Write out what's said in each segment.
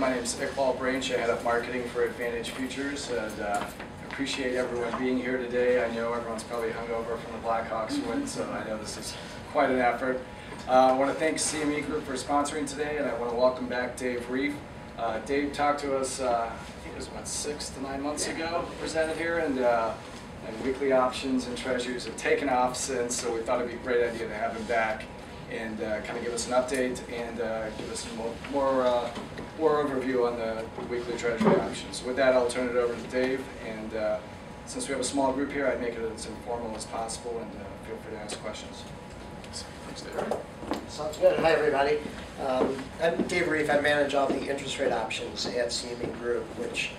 My name is Iqbal Branch. I head up marketing for Advantage Futures, and appreciate everyone being here today. I know everyone's probably hungover from the Blackhawks win, so I know this is quite an effort. I want to thank CME Group for sponsoring today, and I want to welcome back Dave Reif. Dave talked to us, I think it was about 6 to 9 months ago, presented here, and weekly options and treasuries have taken off since, so we thought it'd be a great idea to have him back and kind of give us an update and give us some more overview on the weekly treasury options. With that, I'll turn it over to Dave, and since we have a small group here, I'd make it as informal as possible, and feel free to ask questions. Thanks, Dave. Sounds good. Hi, everybody. I'm Dave Reif. I manage all the interest rate options at CME Group, which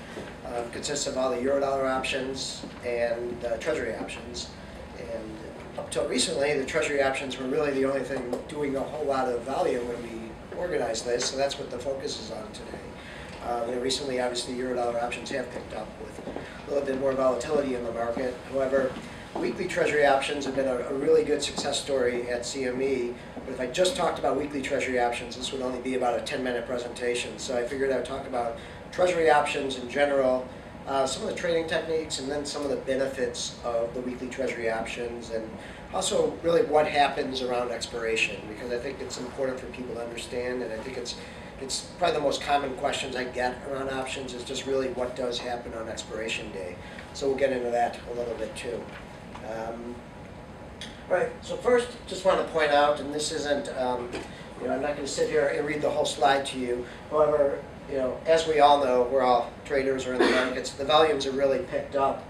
consists of all the Eurodollar options and Treasury options. And up till recently, the Treasury options were really the only thing doing a whole lot of volume when we organized this, so that's what the focus is on today. Recently, obviously, Eurodollar options have picked up with a little bit more volatility in the market. However, weekly Treasury options have been a really good success story at CME, but if I just talked about weekly Treasury options, this would only be about a 10-minute presentation. So I figured I would talk about Treasury options in general, some of the trading techniques, and then some of the benefits of the weekly Treasury options, and also really what happens around expiration, because I think it's important for people to understand, and I think it's probably the most common questions I get around options is just really what does happen on expiration day. So we'll get into that a little bit too. Right, so first, just want to point out, and this isn't, I'm not going to sit here and read the whole slide to you. However, as we all know, we're all traders or in the markets, the volumes are really picked up.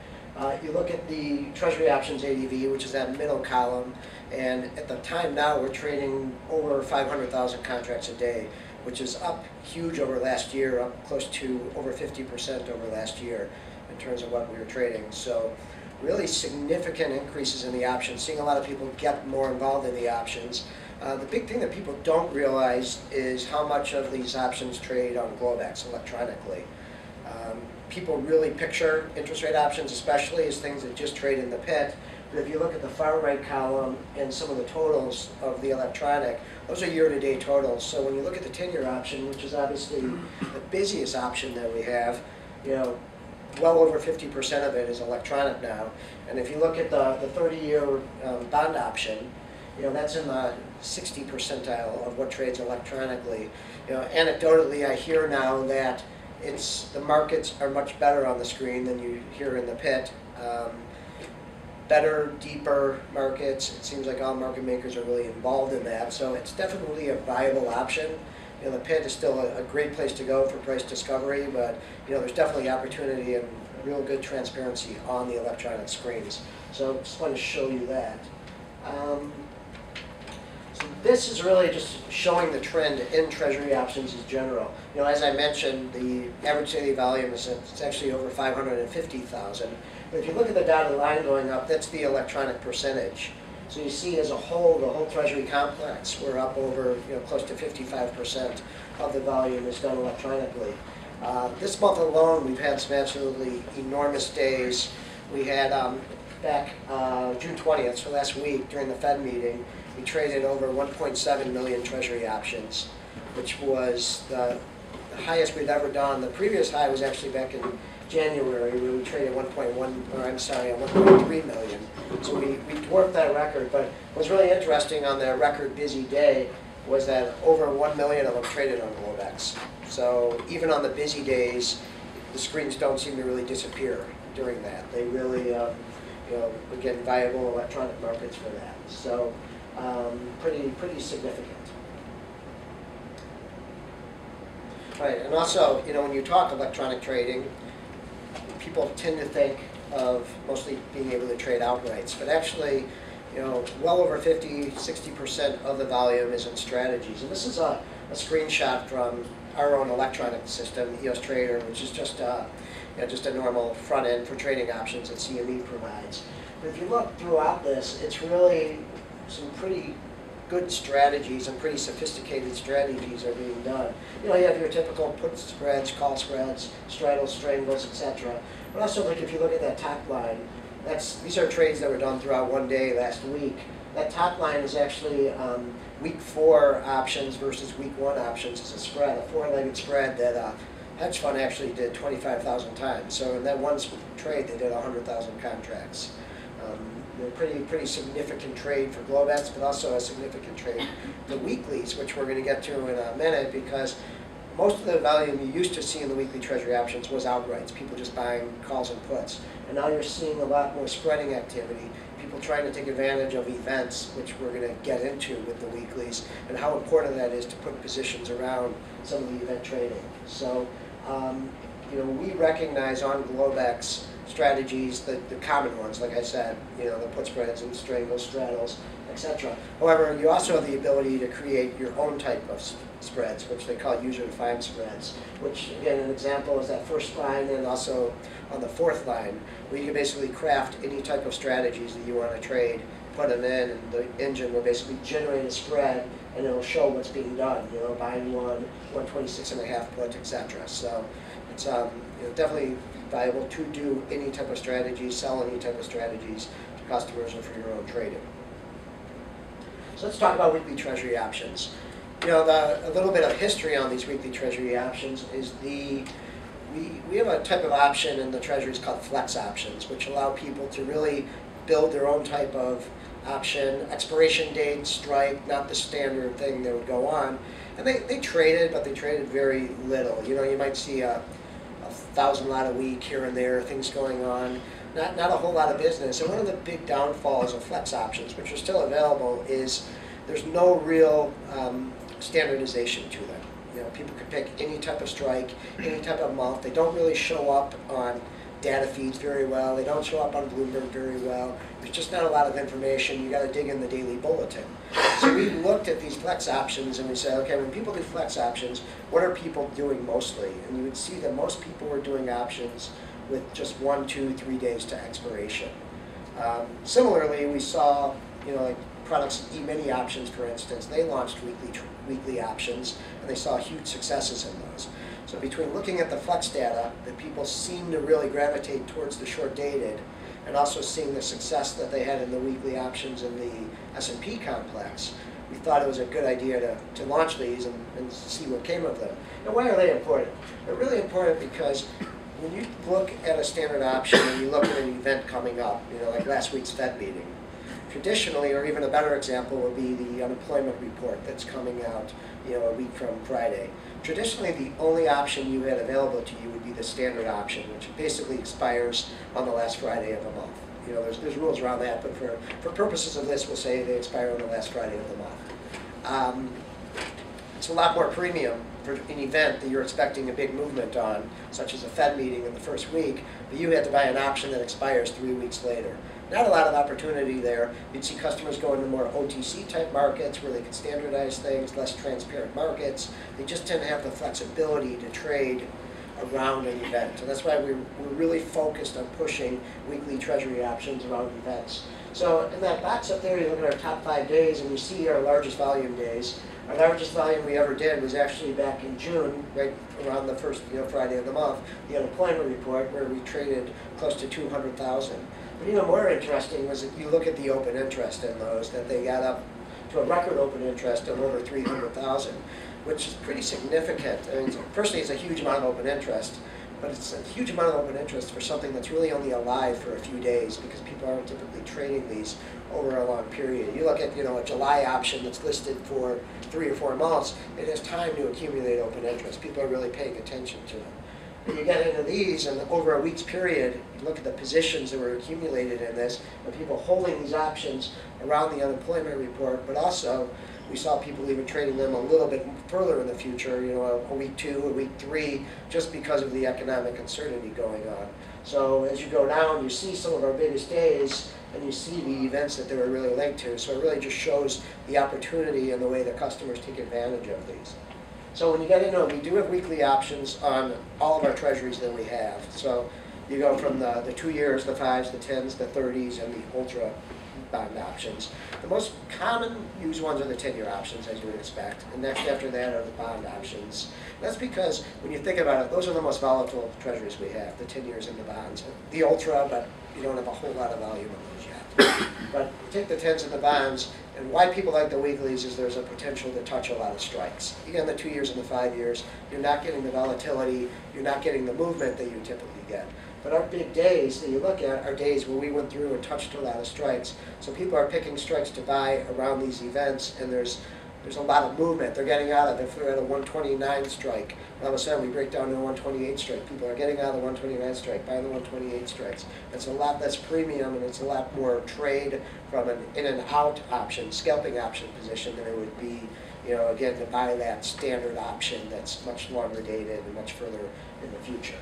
You look at the Treasury options ADV, which is that middle column, and at the time now, we're trading over 500,000 contracts a day, which is up huge over last year, up close to over 50% over last year in terms of what we were trading. So really significant increases in the options, seeing a lot of people get more involved in the options. The big thing that people don't realize is how much of these options trade on Globex electronically. People really picture interest rate options, especially, as things that just trade in the pit. But if you look at the far right column and some of the totals of the electronic, those are year-to-date totals. So when you look at the 10-year option, which is obviously the busiest option that we have, well over 50% of it is electronic now. And if you look at the 30-year bond option, that's in the 60 percentile of what trades electronically. Anecdotally, I hear now that the markets are much better on the screen than you hear in the pit. Better, deeper markets. It seems like all market makers are really involved in that. So it's definitely a viable option. The pit is still a great place to go for price discovery, but there's definitely opportunity and real good transparency on the electronic screens. So just want to show you that. So this is really just showing the trend in Treasury options in general. As I mentioned, the average daily volume is actually over 550,000. But if you look at the dotted line going up, that's the electronic percentage. So you see, as a whole, the whole Treasury complex, we're up over close to 55% of the volume is done electronically. This month alone, we've had some absolutely enormous days. We had back June 20th, so last week during the Fed meeting, we traded over 1.7 million Treasury options, which was the highest we'd ever done. The previous high was actually back in January, where we traded 1.3 million. So we dwarfed that record. But what's really interesting on that record busy day was that over 1 million of them traded on Globex. So even on the busy days, the screens don't seem to really disappear during that. They really, we're getting viable electronic markets for that. So pretty significant. Right, and also, when you talk electronic trading, people tend to think of mostly being able to trade outrights, but actually, well over 50–60% of the volume is in strategies. And this is a screenshot from our own electronic system, EOS Trader, which is just a normal front end for trading options that CME provides. But if you look throughout this, it's really some pretty good strategies and pretty sophisticated strategies are being done. You have your typical put spreads, call spreads, straddles, strangles, etc. But also, if you look at that top line, these are trades that were done throughout one day last week. That top line is actually week 4 options versus week 1 options is a spread, a 4-legged spread that a hedge fund actually did 25,000 times. So in that one trade, they did 100,000 contracts. Pretty significant trade for Globex, but also a significant trade for weeklies, which we're going to get to in a minute, because most of the volume you used to see in the weekly Treasury options was outrights, people just buying calls and puts. And now you're seeing a lot more spreading activity, people trying to take advantage of events, which we're going to get into with the weeklies, and how important that is to put positions around some of the event trading. So, we recognize on Globex strategies, the common ones, like I said, the put spreads and strangles, straddles, etc. However, you also have the ability to create your own type of spreads, which they call user-defined spreads, which, again, an example is that first line and also on the 4th line, where you can basically craft any type of strategies that you want to trade, put them in, and the engine will basically generate a spread, and it'll show what's being done, buying 126.5 put, etc. So it's definitely valuable to do any type of strategy, sell any type of strategies to customers or for your own trading. So let's talk about weekly Treasury options. A little bit of history on these weekly Treasury options is we have a type of option in the Treasuries called flex options, which allow people to really build their own type of option, expiration date, strike, not the standard thing that would go on. And they traded, but they traded very little. You might see a 1,000 lot a week here and there, things going on, not a whole lot of business. And one of the big downfalls of flex options, which are still available, is there's no real standardization to them. People can pick any type of strike, any type of month. They don't really show up on data feeds very well. They don't show up on Bloomberg very well. There's just not a lot of information. You got to dig in the daily bulletin. So we looked at these flex options and we said, okay, when people do flex options, what are people doing mostly? And you would see that most people were doing options with just 1, 2, 3 days to expiration. Similarly, we saw, like products, E-mini options, for instance, they launched weekly options, and they saw huge successes in those. So between looking at the flex data, that people seem to really gravitate towards the short dated, and also seeing the success that they had in the weekly options in the S&P complex, we thought it was a good idea to launch these and see what came of them. And why are they important? They're really important because when you look at a standard option and you look at an event coming up, like last week's Fed meeting, traditionally, or even a better example would be the unemployment report that's coming out, a week from Friday. Traditionally, the only option you had available to you would be the standard option, which basically expires on the last Friday of the month. There's rules around that, but for purposes of this, we'll say they expire on the last Friday of the month. It's a lot more premium for an event that you're expecting a big movement on, such as a Fed meeting in the first week, but you had to buy an option that expires 3 weeks later. Not a lot of opportunity there. You'd see customers go into more OTC type markets where they could standardize things, less transparent markets. They just didn't have the flexibility to trade around an event. And that's why we're really focused on pushing weekly Treasury options around events. So in that box up there, you look at our top 5 days and you see our largest volume days. Our largest volume we ever did was actually back in June, right around the first Friday of the month, the unemployment report, where we traded close to 200,000. But even more interesting was that you look at the open interest in those, that they got up to a record open interest of over 300,000, which is pretty significant. I mean, personally, it's a huge amount of open interest, but it's a huge amount of open interest for something that's really only alive for a few days, because people aren't typically trading these over a long period. You look at a July option that's listed for 3 or 4 months, it has time to accumulate open interest. People are really paying attention to it. When you get into these, and over a week's period, you look at the positions that were accumulated in this, and people holding these options around the unemployment report, but also we saw people even trading them a little bit further in the future, a week 2, a week 3, just because of the economic uncertainty going on. So as you go down, you see some of our biggest days, and you see the events that they were really linked to. So it really just shows the opportunity and the way that customers take advantage of these. So when you get into it, we do have weekly options on all of our treasuries that we have. So you go from the 2 years, the 5s, the 10s, the 30s, and the ultra bond options. The most common used ones are the 10-year options, as you would expect. And next after that are the bond options. That's because when you think about it, those are the most volatile treasuries we have, the 10 years and the bonds. The ultra, but you don't have a whole lot of volume of those yet. But take the 10s and the bonds, and why people like the weeklies is there's a potential to touch a lot of strikes. You get in the 2 years and the 5 years, you're not getting the volatility, you're not getting the movement that you typically get. But our big days that you look at are days where we went through and touched a lot of strikes. So people are picking strikes to buy around these events, and there's a lot of movement. They're getting out of it. If they're at a 129 strike, all of a sudden we break down to a 128 strike. People are getting out of the 129 strike, buying the 128 strikes. It's a lot less premium, and it's a lot more trade from an in and out option, scalping option position than it would be, again, to buy that standard option that's much longer dated and much further in the future.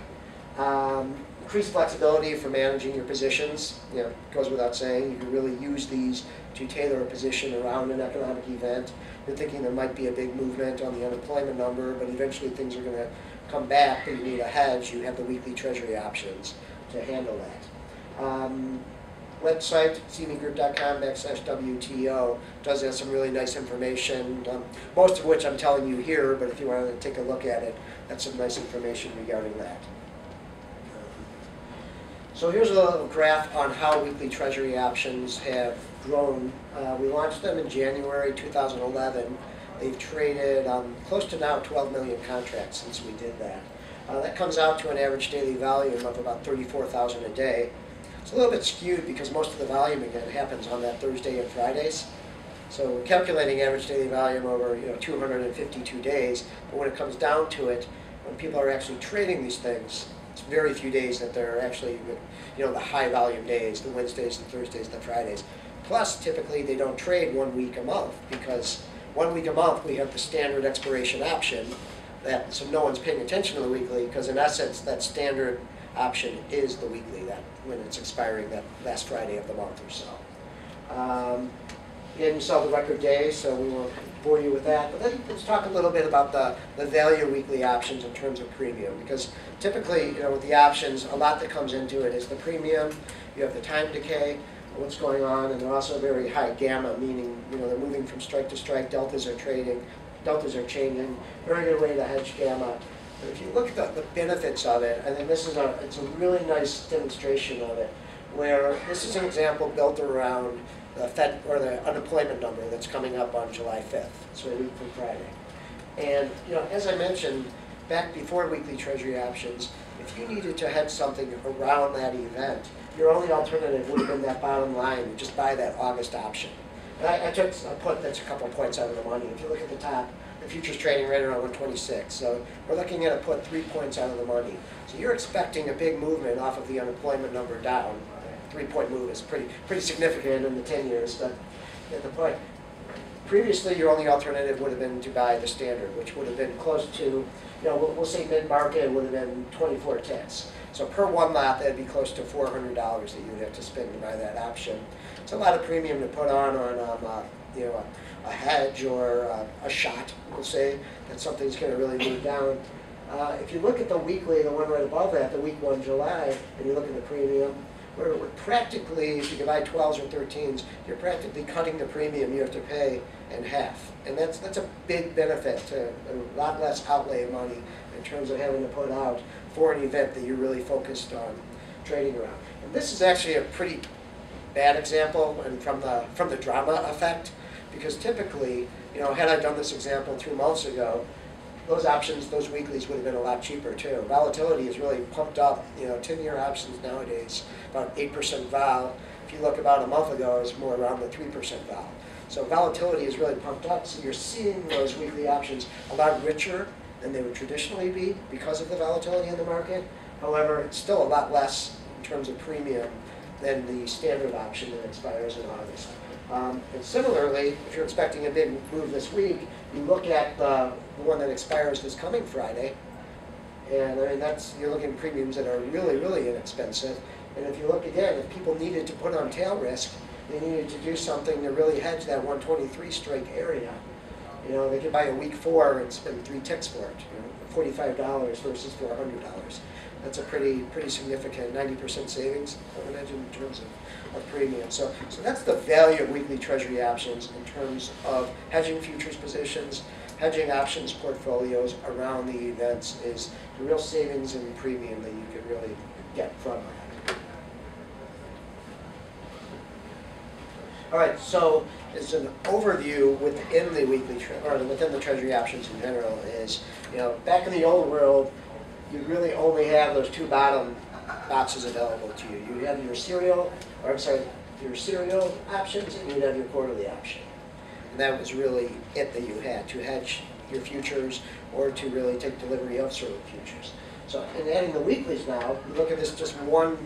Increased flexibility for managing your positions, goes without saying. You can really use these to tailor a position around an economic event. You're thinking there might be a big movement on the unemployment number, but eventually things are going to come back, but you need a hedge. You have the weekly Treasury options to handle that. Website, cmegroup.com/WTO, does have some really nice information, most of which I'm telling you here, but if you want to take a look at it, that's some nice information regarding that. So here's a little graph on how weekly Treasury options have grown. We launched them in January 2011. They've traded close to now 12 million contracts since we did that. That comes out to an average daily volume of about 34,000 a day. It's a little bit skewed because most of the volume again happens on that Thursday and Fridays. So we're calculating average daily volume over 252 days, but when it comes down to it, when people are actually trading these things, it's very few days that they're actually, the high volume days, the Wednesdays, the Thursdays, the Fridays. Plus, typically they don't trade 1 week a month, because 1 week a month we have the standard expiration option, so no one's paying attention to the weekly, because in essence that standard option is the weekly, that when it's expiring that last Friday of the month or so. Again, you saw the record day, so we won't bore you with that. But then let's talk a little bit about the value weekly options in terms of premium, because typically, with the options, a lot that comes into it is the premium. You have the time decay, what's going on, and they're also very high gamma, meaning they're moving from strike to strike. Deltas are trading, deltas are changing. Very good way to hedge gamma. But if you look at the benefits of it, I think it's a really nice demonstration of it, where this is an example built around the Fed or the unemployment number that's coming up on July 5th, so a week from Friday. And as I mentioned, back before weekly Treasury options, if you needed to hedge something around that event, your only alternative would have been that bottom line, just buy that August option. And I took a put that's a couple points out of the money. If you look at the top, the future's trading right around 126, so we're looking at a put 3 points out of the money. So you're expecting a big movement off of the unemployment number down. 3-point move is pretty significant in the 10 years, but at the point. Previously, your only alternative would have been to buy the standard, which would have been close to, we'll say mid-market would have been 24 ticks. So per one lot, that'd be close to $400 that you would have to spend to buy that option. It's a lot of premium to put on a hedge or a shot, we'll say, that something's going to really move down. If you look at the weekly, the one right above that, the week 1 July, and you look at the premium, we're practically, if you buy 12s or 13s, you're practically cutting the premium you have to pay in half. And that's a big benefit, to a lot less outlay of money in terms of having to put out for an event that you're really focused on trading around. And this is actually a pretty bad example, and from the drama effect, because typically, had I done this example 2 months ago, those options, those weeklies would have been a lot cheaper too. Volatility is really pumped up. 10-year options nowadays, about 8% vol. If you look about a month ago, it was more around the 3% vol. So volatility is really pumped up, so you're seeing those weekly options a lot richer than they would traditionally be because of the volatility in the market. However, it's still a lot less in terms of premium than the standard option that expires in August. And similarly, if you're expecting a big move this week, you look at the one that expires this coming Friday, and I mean you're looking at premiums that are really, really inexpensive. And if you look again, if people needed to put on tail risk, they needed to do something to really hedge that 123 strike area. They could buy a week 4 and spend 3 ticks for it. $45 versus $400. That's a pretty significant 90% savings, I would imagine, in terms of premium. So that's the value of weekly Treasury options in terms of hedging futures positions, hedging options portfolios around the events, is the real savings in premium that you could really get from that. All right, so as an overview within the or within the Treasury options in general is, back in the old world, you really only have those two bottom boxes available to you. You have your serial options, and you'd have your quarterly option. And that was really it that you had to hedge your futures or to really take delivery of certain futures. So in adding the weeklies now, you look at this just one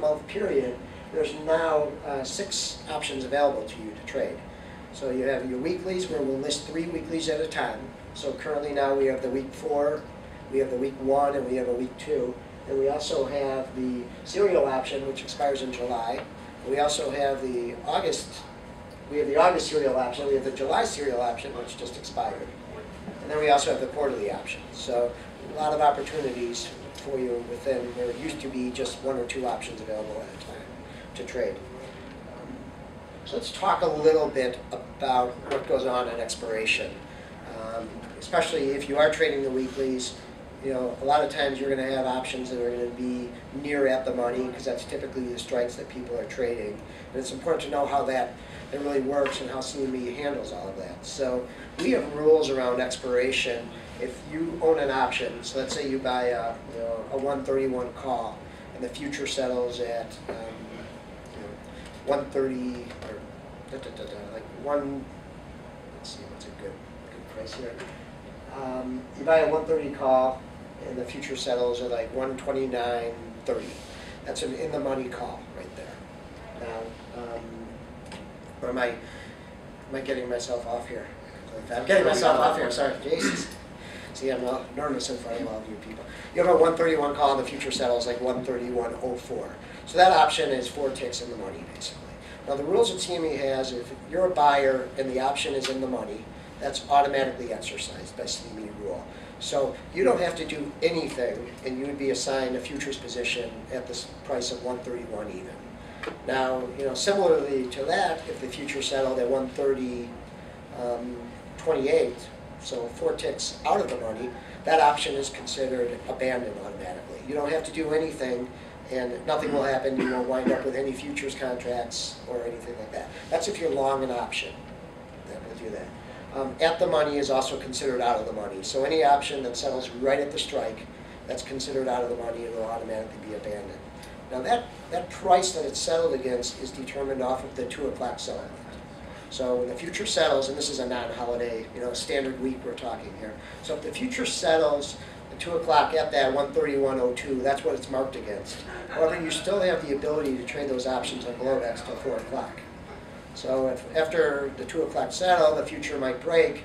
month period, there's now 6 options available to you to trade. So you have your weeklies, where we'll list 3 weeklies at a time. So currently now we have the week 4, we have the week 1, and we have a week 2. And we also have the serial option, which expires in July. And we also have the August serial option, we have the July serial option, which just expired. And then we also have the quarterly option. So a lot of opportunities for you within where it used to be just 1 or 2 options available at a time to trade. So let's talk a little bit about what goes on at expiration. Especially if you are trading the weeklies, a lot of times you're going to have options that are going to be near at the money, because that's typically the strikes that people are trading. And it's important to know how that really works and how CME handles all of that. So we have rules around expiration. If you own an option, so let's say you buy a 131 call, and the future settles at 130 or like one. Let's see what's a good price here. You buy a 130 call, and the future settles at like 129.30. That's an in the money call right there. Now, or am I getting myself off here? I'm getting myself off here. Sorry, Jesus. See, I'm nervous in front of all of you people. You have a 131 call, and the future settles like 131.04. So that option is 4 ticks in the money, basically. Now, the rules that CME has, if you're a buyer and the option is in the money, that's automatically exercised by CME rule. So you don't have to do anything, and you would be assigned a futures position at the price of 131 even. Now, similarly to that, if the future settled at 130.28, so 4 ticks out of the money, that option is considered abandoned automatically. You don't have to do anything, and nothing will happen. You won't wind up with any futures contracts or anything like that. That's if you're long an option that will do that. At the money is also considered out of the money. So any option that settles right at the strike, that's considered out of the money, and will automatically be abandoned. Now that price that it's settled against is determined off of the 2 o'clock settlement. So when the future settles, and this is a non-holiday, standard week we're talking here. So if the future settles at 2 o'clock at that 131.02, that's what it's marked against. However, you still have the ability to trade those options on Globex till 4 o'clock. So if after the 2 o'clock settle, the future might break,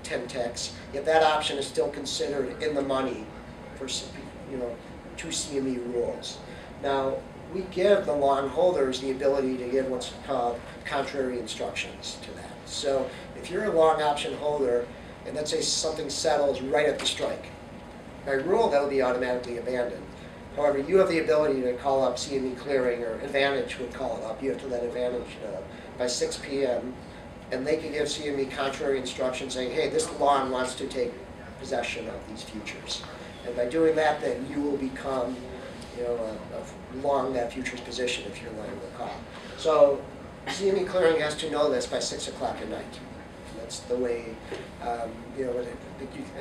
10 ticks, yet that option is still considered in the money for, 2 CME rules. Now, we give the long holders the ability to give what's called contrary instructions to that. So if you're a long option holder, and let's say something settles right at the strike, by rule that'll be automatically abandoned. However, you have the ability to call up CME clearing, or Advantage would call it up. You have to let Advantage know by 6 p.m. and they can give CME contrary instructions saying, hey, this long wants to take possession of these futures. And by doing that, then you will become long that futures position if you're long the call. So CME clearing has to know this by 6 o'clock at night. That's the way, I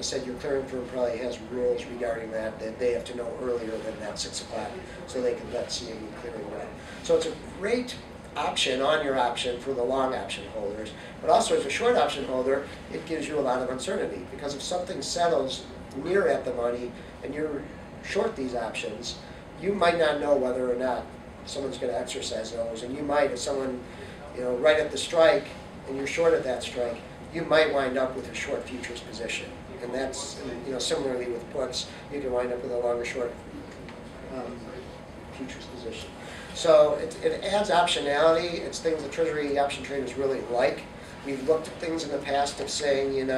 said your clearing firm probably has rules regarding that they have to know earlier than that 6 o'clock so they can let CME clearing know. So it's a great option on your option for the long option holders, but also as a short option holder, it gives you a lot of uncertainty, because if something settles near at the money and you're short these options, you might not know whether or not someone's going to exercise those, and you might, if someone, right at the strike, and you're short at that strike, you might wind up with a short futures position. And that's, similarly with puts, you can wind up with a long or short futures position. So it adds optionality. It's things that Treasury option traders really like. We've looked at things in the past of saying,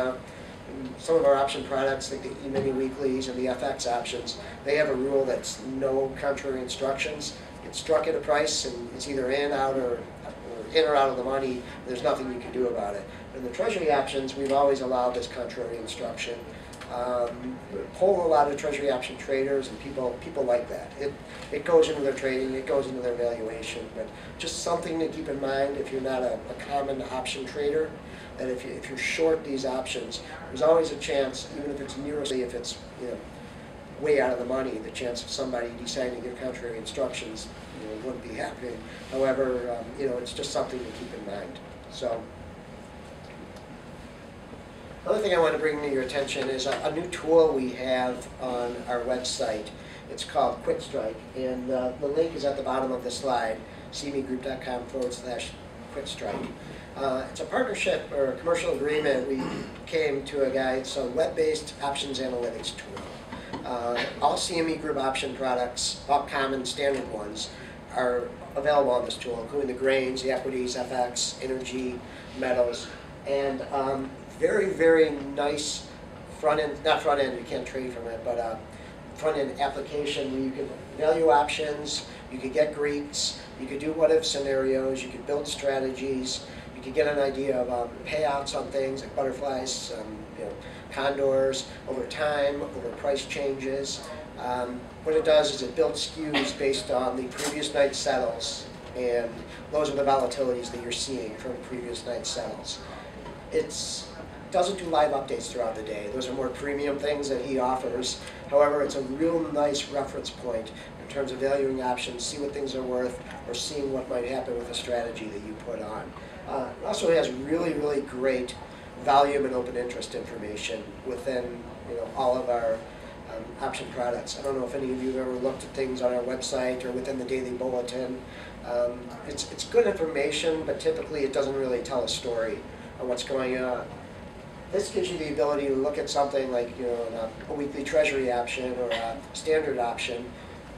some of our option products, like the E-mini weeklies and the FX options, they have a rule that's no contrary instructions. It's struck at a price, and it's either in, out, or in or out of the money. There's nothing you can do about it. In the Treasury options, we've always allowed this contrary instruction. Poll a lot of Treasury option traders, and people like that. It goes into their trading, it goes into their valuation, but just something to keep in mind if you're not a common option trader, that if you're short these options, there's always a chance, even if it's if it's way out of the money, the chance of somebody deciding to give contrary instructions wouldn't be happening. However, it's just something to keep in mind. So. Another thing I want to bring to your attention is a new tool we have on our website. It's called QuikStrike, and the link is at the bottom of the slide, cmegroup.com/QuikStrike. It's a partnership or a commercial agreement. We came to a guy. It's a web-based options analytics tool. All CME Group option products, all common standard ones, are available on this tool, including the grains, the equities, FX, energy, metals, and very, very nice front-end, not front-end, you can't trade from it, but front-end application where you can value options, you could get Greeks, you could do what-if scenarios, you could build strategies, you could get an idea of payouts on things like butterflies, condors, over time, over price changes. What it does is it builds skews based on the previous night's settles, and those are the volatilities that you're seeing from previous night's settles. It doesn't do live updates throughout the day. Those are more premium things that he offers. However, it's a real nice reference point in terms of valuing options, see what things are worth, or seeing what might happen with a strategy that you put on. It also has really, really great volume and open interest information within all of our option products. I don't know if any of you have ever looked at things on our website or within the daily bulletin. It's good information, but typically it doesn't really tell a story on what's going on. This gives you the ability to look at something like a weekly Treasury option or a standard option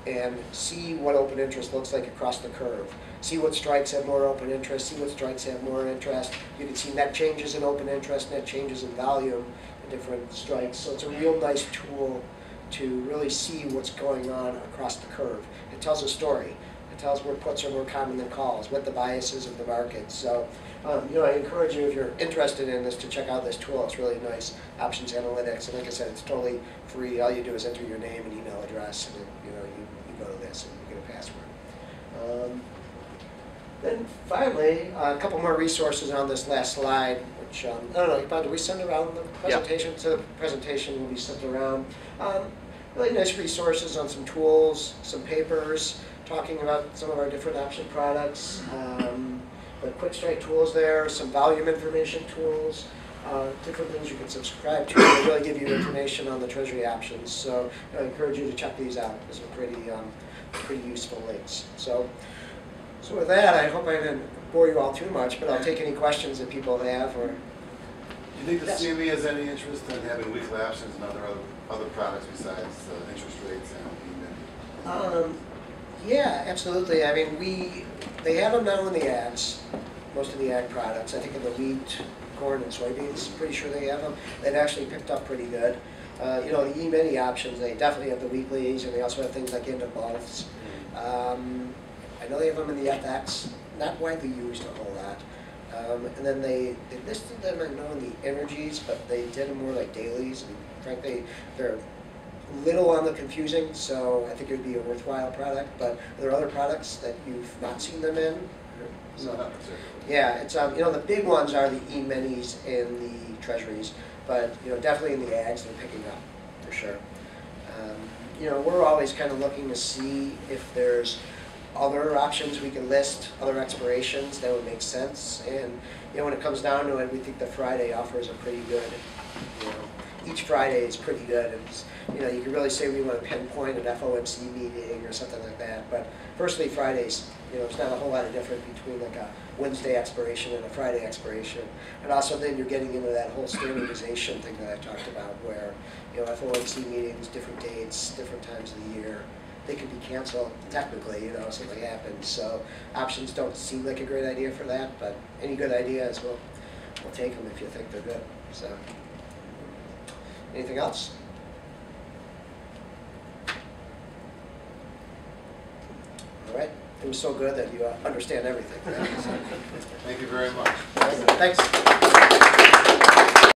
and see what open interest looks like across the curve. See what strikes have more open interest, see what strikes have more interest. You can see net changes in open interest, net changes in volume in different strikes. So it's a real nice tool to really see what's going on across the curve. It tells a story. It tells where puts are more common than calls, what the bias is of the market. So I encourage you, if you're interested in this, to check out this tool. It's really nice, options analytics, and like I said, it's totally free. All you do is enter your name and email address, and you go to this and you get a password. Then finally, a couple more resources on this last slide, which I don't know, Bob, do we send around the presentation? Yeah. So the presentation will be sent around. Really nice resources on some tools, some papers, talking about some of our different option products. The QuikStrike tools there, some volume information tools, different things you can subscribe to that really give you information on the Treasury options. So I encourage you to check these out. These are pretty useful links. So with that, I hope I didn't bore you all too much, but I'll take any questions that people have. Or do you think the CME has any interest in having weekly options and other products besides interest rates and yeah, absolutely. I mean, they have them now in the ads, most of the ag products. I think in the wheat, corn, and soybeans, pretty sure they have them. They've actually picked up pretty good. The E-mini options, they definitely have the weeklies, and they also have things like end of months. I know they have them in the FX, not widely used a whole lot. And then they listed them, I know, in the energies, but they did them more like dailies, and frankly, they're little on the confusing, so I think it would be a worthwhile product. But are there other products that you've not seen them in? No. Yeah, it's the big ones are the E-minis and the Treasuries, but definitely in the ags they're picking up for sure. We're always kind of looking to see if there's other options we can list, other expirations that would make sense. And when it comes down to it, we think the Friday offers are pretty good. Each Friday is pretty good, and you can really say we want to pinpoint an FOMC meeting or something like that. But firstly, Fridays, it's not a whole lot of difference between like a Wednesday expiration and a Friday expiration. And also then you're getting into that whole standardization thing that I talked about, where FOMC meetings, different dates, different times of the year, they can be canceled technically, something happens. So options don't seem like a great idea for that, but any good ideas, we'll take them if you think they're good. So. Anything else? All right. It was so good that you understand everything. Thank you very much. Thanks.